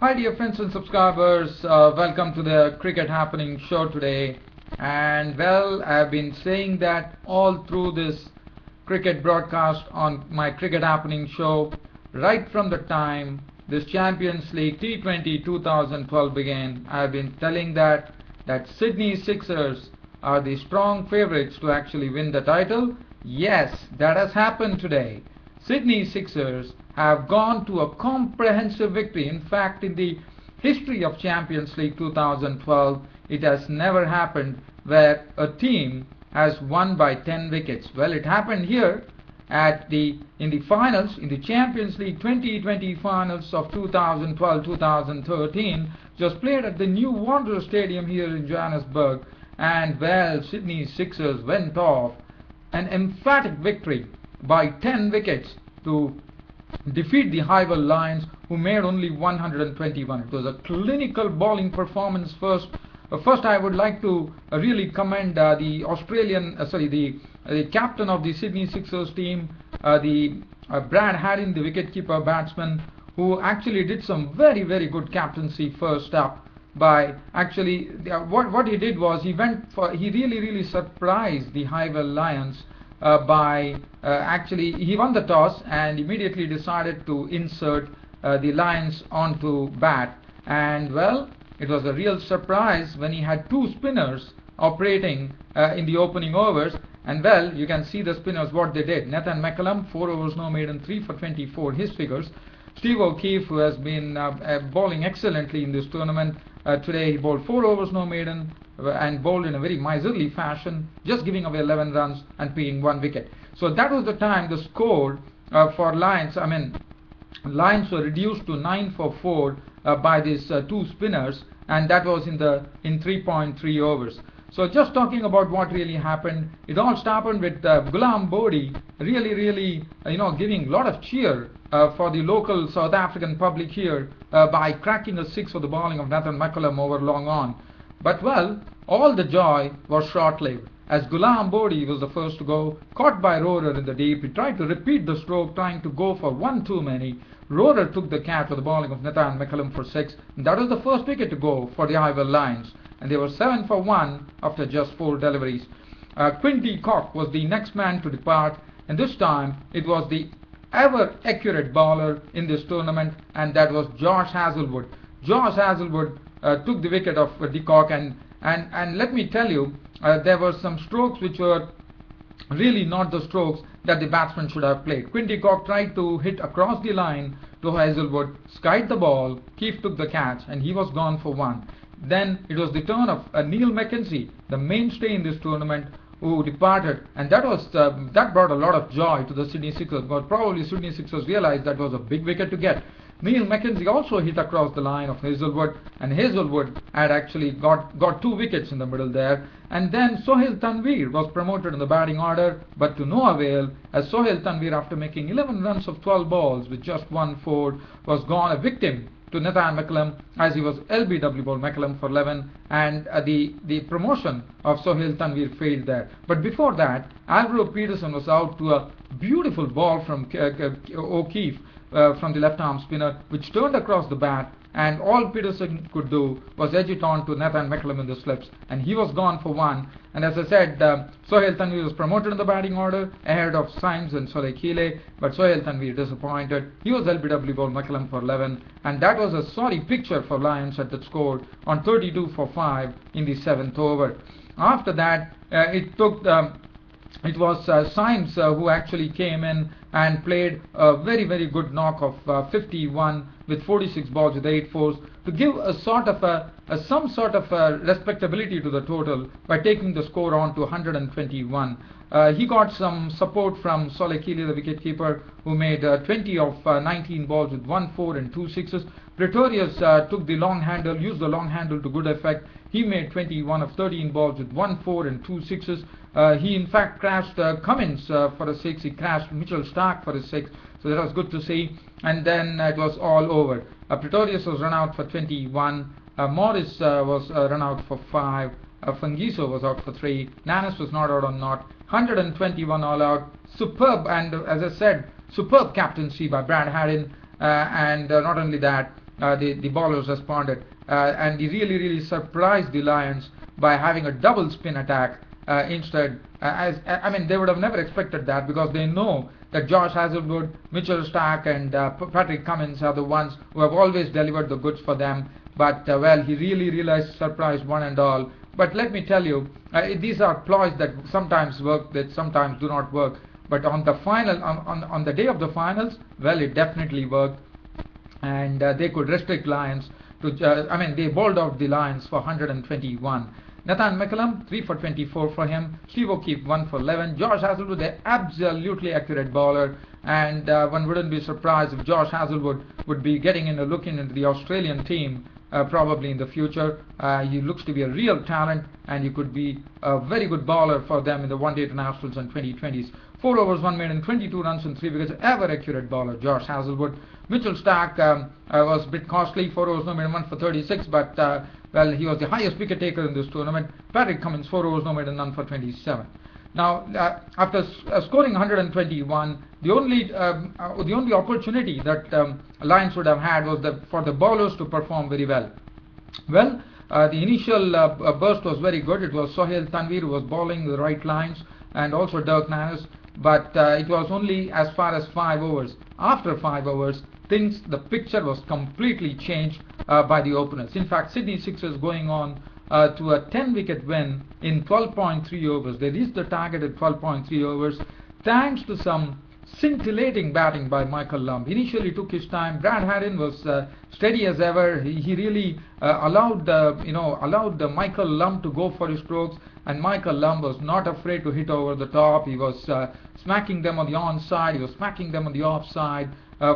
Hi dear friends and subscribers, welcome to the Cricket Happening show today. And well, I've been saying that all through this cricket broadcast on my Cricket Happening show, right from the time this Champions League T20 2012 began. I've been telling that Sydney Sixers are the strong favorites to actually win the title. Yes, that has happened today. Sydney Sixers have gone to a comprehensive victory. In fact, in the history of Champions League 2012, it has never happened where a team has won by 10 wickets. Well, it happened here in the finals, in the Champions League 2020 finals of 2012-2013, just played at the New Wanderers Stadium here in Johannesburg. And well, Sydney Sixers went off an emphatic victory by 10 wickets to defeat the Highveld Lions, who made only 121. It was a clinical bowling performance. First I would like to really commend the captain of the Sydney Sixers team, Brad Haddin, the wicketkeeper batsman, who actually did some very good captaincy first up. By actually, what he did was he really surprised the Highveld Lions by he won the toss and immediately decided to insert the Lions onto bat. And well, it was a real surprise when he had two spinners operating in the opening overs. And well, you can see the spinners what they did. Nathan McCullum, 4 overs no maiden, 3 for 24, his figures. Steve O'Keefe, who has been bowling excellently in this tournament, today he bowled 4 overs no maiden and bowled in a very miserly fashion, just giving away 11 runs and picking 1 wicket. So that was the time the score for Lions. Lions were reduced to 9 for 4 by these two spinners, and that was in 3.3 overs. So just talking about what really happened, it all started with Ghulam Bodhi really giving a lot of cheer for the local South African public here by cracking a 6 for the bowling of Nathan McCullum over long on. But well, all the joy was short-lived, as Ghulam Bodhi was the first to go, caught by Rohrer in the deep. He tried to repeat the stroke, trying to go for one too many. Rohrer took the catch for the bowling of Nathan McCullum for 6, and that was the first wicket to go for the Highveld Lions, and they were 7 for 1 after just 4 deliveries. Quinty Cock was the next man to depart, and this time it was the ever accurate bowler in this tournament, and that was Josh Hazlewood. Josh Hazlewood took the wicket of de Kock, and let me tell you, there were some strokes which were really not the strokes that the batsman should have played. Quinty Cock tried to hit across the line to Hazlewood, skied the ball, Keefe took the catch, and he was gone for 1. Then it was the turn of Neil Mackenzie, the mainstay in this tournament, who departed, and that brought a lot of joy to the Sydney Sixers, but probably Sydney Sixers realized that was a big wicket to get. Neil Mackenzie also hit across the line of Hazlewood, and Hazlewood had actually got 2 wickets in the middle there. And then Sohail Tanvir was promoted in the batting order, but to no avail, as Sohail Tanvir, after making 11 runs of 12 balls with just 1 4, was gone a victim to Nathan McCullum, as he was LBW ball McCullum for 11, and the promotion of Sohail Tanvir failed there. But before that, Alvaro Peterson was out to a beautiful ball from O'Keefe from the left-arm spinner, which turned across the bat, and all Peterson could do was edge it on to Nathan McCullum in the slips, and he was gone for 1. And as I said, Sohail Tanvir was promoted in the batting order ahead of Symes and Solekile, but Sohail Tanvir disappointed. He was LBW ball McCullum for 11, and that was a sorry picture for Lions at that score on 32 for 5 in the 7th over. After that, it was Symes who actually came in and played a very good knock of 51 with 46 balls with 8 fours to give some sort of respectability to the total by taking the score on to 121. He got some support from Solekile, the wicketkeeper, who made 20 of 19 balls with 1 4 and 2 sixes. Pretorius took the long handle, used the long handle to good effect. He made 21 of 13 balls with 1 4 and 2 sixes. He in fact crashed Cummins for a 6. He crashed Mitchell Stark for a 6. So that was good to see. And then it was all over. Pretorius was run out for 21. Morris was run out for 5. Fungiso was out for 3. Nanis was not out on not. 121 all out. Superb, and as I said, superb captaincy by Brad Haddin. And not only that, the bowlers responded, and he really surprised the Lions by having a double spin attack instead. I mean, they would have never expected that, because they know that Josh Hazlewood, Mitchell Starc, and Patrick Cummins are the ones who have always delivered the goods for them. But well, he really realized, surprised one and all. But let me tell you, these are ploys that sometimes work, that sometimes do not work. But on the final, on the day of the finals, well, it definitely worked, and they could restrict Lions to. I mean, they bowled out the Lions for 121. Nathan McCullum, 3 for 24 for him. Steve O'Keefe, 1 for 11. Josh Hazlewood, an absolutely accurate bowler, and one wouldn't be surprised if Josh Hazlewood would be getting in a look into the Australian team probably in the future. He looks to be a real talent, and he could be a very good bowler for them in the one-day internationals and 2020s. 4 overs, 1 made, and 22 runs and 3 wickets. Ever accurate bowler, Josh Hazlewood. Mitchell Starc was a bit costly. 4 overs, no made, and 1 for 36, but well, he was the highest wicket taker in this tournament. Patrick Cummins, 4 overs, no made, and none for 27. Now, after scoring 121, the only opportunity that Lions would have had was for the bowlers to perform very well. Well, the initial burst was very good. It was Sohail Tanvir who was bowling the right lines, and also Dirk Nannes. But it was only as far as 5 overs. After 5 overs, the picture was completely changed by the openers. In fact, Sydney Sixers going on to a 10-wicket win in 12.3 overs. They reached the target at 12.3 overs, thanks to some scintillating batting by Michael Lumb. Initially took his time. Brad Haddin was steady as ever. He really allowed Michael Lumb to go for his strokes, and Michael Lumb was not afraid to hit over the top. He was smacking them on the onside. He was smacking them on the offside.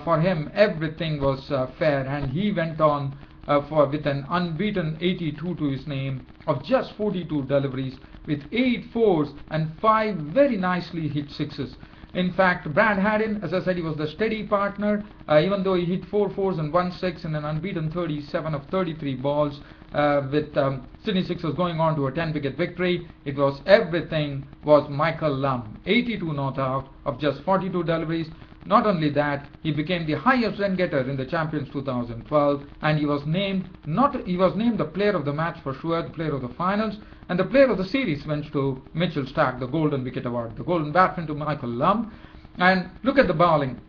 For him, everything was fair, and he went on with an unbeaten 82 to his name of just 42 deliveries, with 8 fours and 5 very nicely hit sixes. In fact, Brad Haddin, as I said, he was the steady partner, even though he hit 4 fours and 1 6 in an unbeaten 37 of 33 balls, with Sydney Sixers going on to a 10-wicket victory. Everything was Michael Lumb, 82 not out of just 42 deliveries. Not only that, he became the highest run getter in the Champions 2012, and he was named the player of the match for sure, the player of the finals, and the player of the series went to Mitchell Starc, the Golden Wicket Award, the Golden Batsman to Michael Lumb. And look at the bowling.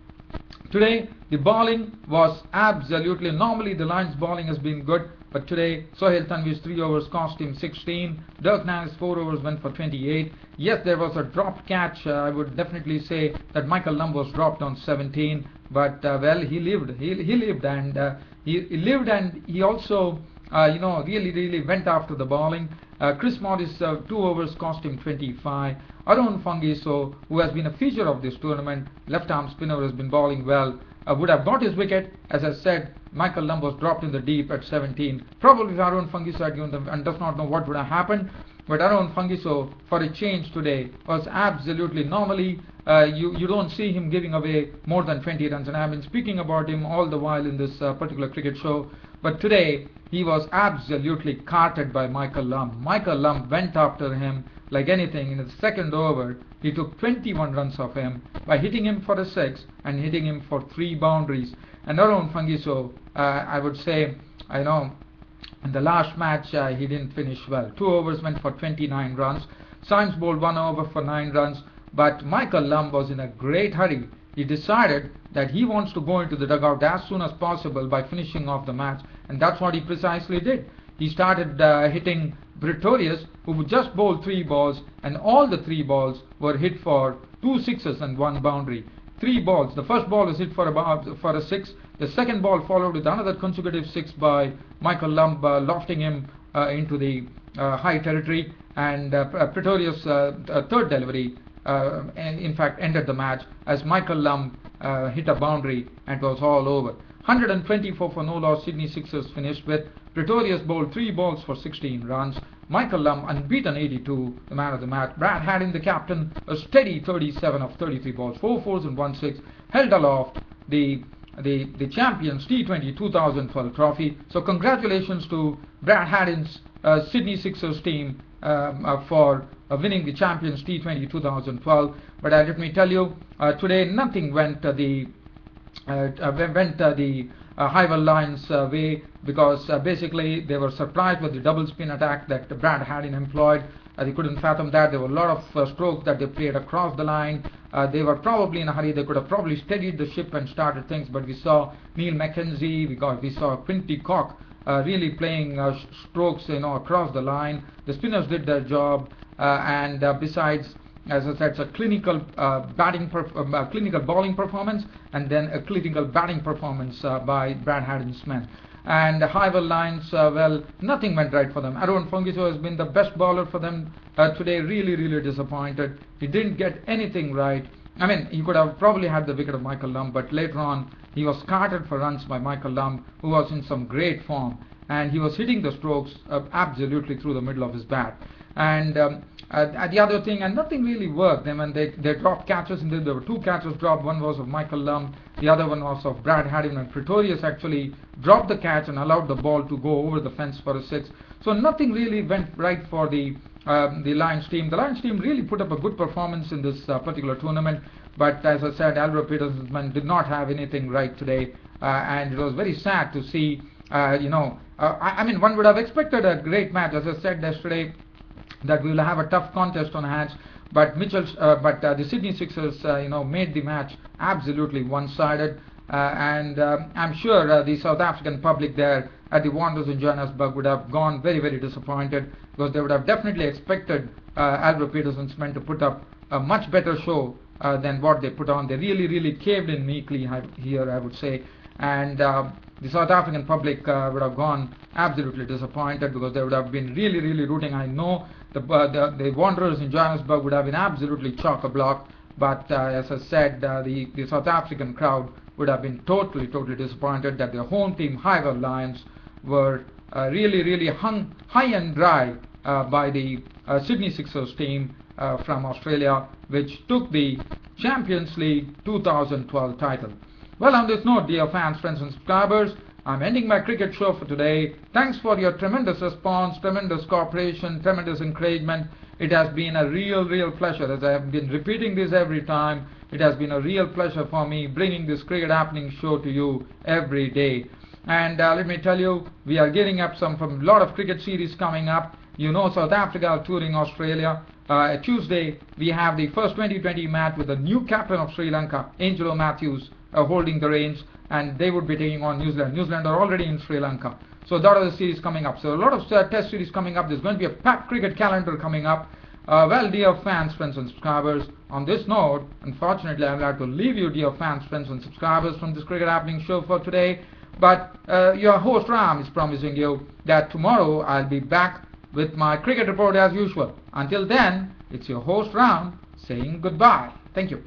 Today, the bowling was absolutely, normally the Lions bowling has been good, but today, Sohail Tanvir's 3 overs cost him 16. Dirk Nannes' 4 overs went for 28. Yes, there was a dropped catch. I would definitely say that Michael Lumb was dropped on 17. But, well, he lived. He lived, and he also, really went after the bowling. Chris Morris' 2 overs cost him 25. Arun Fungiso, who has been a feature of this tournament, left-arm spinner, has been bowling well, would have got his wicket. As I said, Michael Lumb was dropped in the deep at 17. Probably Arun Fungiso had given them and does not know what would have happened. But Arun Fungiso, for a change today, was absolutely, normally you don't see him giving away more than 20 runs, and I've been speaking about him all the while in this particular cricket show. But today, he was absolutely carted by Michael Lumb. Michael Lumb went after him like anything. In the second over, he took 21 runs off him by hitting him for a 6 and hitting him for 3 boundaries. And Arun Fungiso, I would say, in the last match, he didn't finish well. 2 overs went for 29 runs. Symes bowled 1 over for 9 runs. But Michael Lumb was in a great hurry. He decided that he wants to go into the dugout as soon as possible by finishing off the match, and that's what he precisely did. He started hitting Pretorius, who just bowled 3 balls, and all the 3 balls were hit for 2 sixes and 1 boundary. 3 balls. The first ball was hit for a 6. The second ball followed with another consecutive 6 by Michael Lumb, lofting him into the high territory, and Pretorius' third delivery in fact ended the match as Michael Lumb hit a boundary, and it was all over. 124 for no loss. Sydney Sixers finished with. Pretorius bowled 3 balls for 16 runs. Michael Lumb, unbeaten 82, the man of the match. Brad Haddin, the captain, a steady 37 of 33 balls, 4 fours and 1 6, held aloft the Champions T20 2012 trophy. So congratulations to Brad Haddin's Sydney Sixers team for winning the Champions T20 2012. But let me tell you, today nothing went the Highveld Lions way, because basically they were surprised with the double spin attack that Brad Haddin employed. They couldn't fathom that. There were a lot of strokes that they played across the line. They were probably in a hurry. They could have probably steadied the ship and started things, but we saw Neil Mackenzie, we saw Quinty Cock really playing strokes, across the line. The spinners did their job, and besides, as I said, it's a clinical clinical bowling performance, and then a clinical batting performance by Brad Haddin's men. And the Highveld Lions, well, nothing went right for them. Aaron Fungiso has been the best bowler for them today. Really, really disappointed. He didn't get anything right. I mean, he could have probably had the wicket of Michael Lumb, but later on he was carted for runs by Michael Lumb, who was in some great form, and he was hitting the strokes absolutely through the middle of his bat. And the other thing, and nothing really worked. When they dropped catches, and there were two catches dropped. One was of Michael Lumb, the other one was of Brad Haddin, and Pretorius actually dropped the catch and allowed the ball to go over the fence for a six. So nothing really went right for the Lions team. The Lions team really put up a good performance in this particular tournament, but as I said, Alvaro Peterson's men did not have anything right today, and it was very sad to see. I mean, one would have expected a great match, as I said yesterday, that we will have a tough contest on hands, but the Sydney Sixers, made the match absolutely one-sided, and I'm sure the South African public there at the Wanderers in Johannesburg would have gone very, very disappointed, because they would have definitely expected Alvaro Peterson's men to put up a much better show than what they put on. They really, really caved in meekly here, I would say, and the South African public would have gone absolutely disappointed, because they would have been really, really rooting. I know the Wanderers in Johannesburg would have been absolutely chock-a-block, but as I said, the South African crowd would have been totally, totally disappointed that their home team, Highveld Lions, were really, really hung high and dry by the Sydney Sixers team from Australia, which took the Champions League 2012 title. Well, on this note, dear fans, friends and subscribers, I'm ending my cricket show for today. Thanks for your tremendous response, tremendous cooperation, tremendous encouragement. It has been a real pleasure, as I have been repeating this every time. It has been a real pleasure for me bringing this Cricket Happening show to you every day. And let me tell you, we are gearing up from a lot of cricket series coming up. South Africa are touring Australia. Tuesday, we have the first 2020 match with the new captain of Sri Lanka, Angelo Matthews, holding the reins, and they would be taking on New Zealand. New Zealand are already in Sri Lanka. So that are the series coming up. So a lot of test series coming up. There's going to be a packed cricket calendar coming up. Well, dear fans, friends and subscribers, on this note, unfortunately, I'm glad to leave you, dear fans, friends and subscribers, from this Cricket Happening show for today. But your host Ram is promising you that tomorrow I'll be back with my cricket report as usual. Until then, it's your host Ram saying goodbye. Thank you.